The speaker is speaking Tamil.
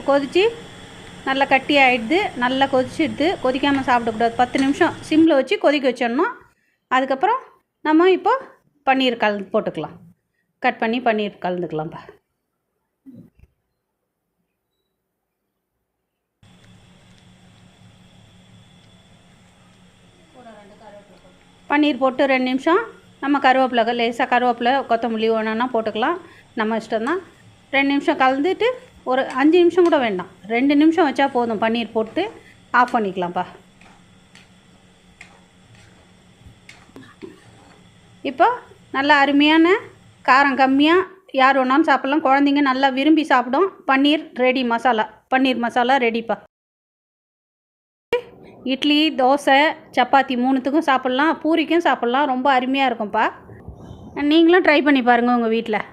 கொதித்து நல்லா கட்டி ஆகிடுது. நல்லா கொதிச்சிடுது. கொதிக்காமல் சாப்பிடக்கூடாது. 10 நிமிஷம் சிம்மில் வச்சு கொதிக்க வச்சிடணும். அதுக்கப்புறம் நம்ம இப்போ பன்னீர் கலந்து போட்டுக்கலாம். கட் பண்ணி பன்னீர் கலந்துக்கலாம்ப்பா. பன்னீர் போட்டு 2 நிமிஷம் நம்ம கருவேப்பிலை லேசாக கருவேப்பிலை கொத்தமல்லி வேணும்னா போட்டுக்கலாம். நம்ம இஷ்டம்தான். 2 நிமிஷம் கலந்துட்டு ஒரு 5 நிமிஷம் கூட வேண்டாம், 2 நிமிஷம் வச்சா போதும். பன்னீர் போட்டு ஆஃப் பண்ணிக்கலாம்ப்பா. இப்போ நல்லா அருமையான காரம் கம்மியாக யார் வேணாலும் சாப்பிட்லாம். குழந்தைங்க நல்லா விரும்பி சாப்பிடும். பன்னீர் ரெடி. பன்னீர் மசாலா ரெடிப்பா. இட்லி, தோசை, சப்பாத்தி 3த்துக்கும் சாப்பிட்லாம். பூரிக்கும் சாப்பிட்லாம். ரொம்ப அருமையாக இருக்கும்ப்பா. நீங்களும் ட்ரை பண்ணி பாருங்கள் உங்கள் வீட்டில்.